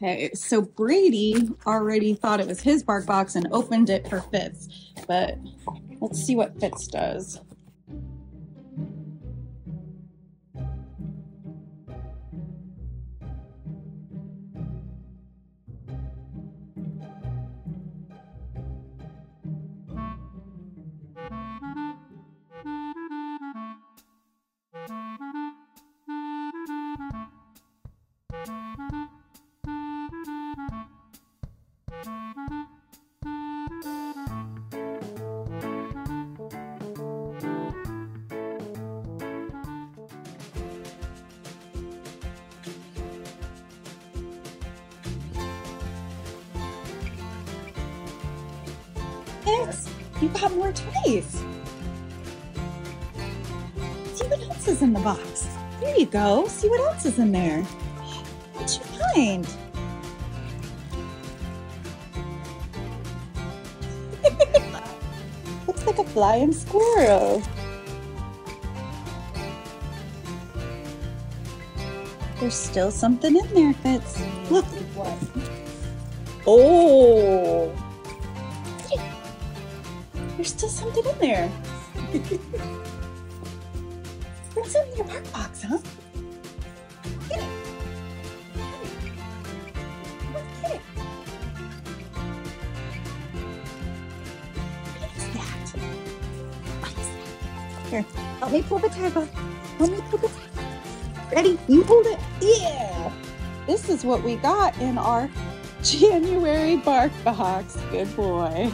Okay, so Brady already thought it was his bark box and opened it for Fitz, but let's see what Fitz does. Fitz, you got more toys. See what else is in the box. There you go. See what else is in there. What'd you find? Looks like a flying squirrel. There's still something in there, Fitz. Look. Oh. There's still something in there. What's in your bark box, huh? Get it. Get it. What is that? What is that? Here, help me pull the tag off. Help me pull the tag off. Ready? You hold it. Yeah. This is what we got in our January bark box. Good boy.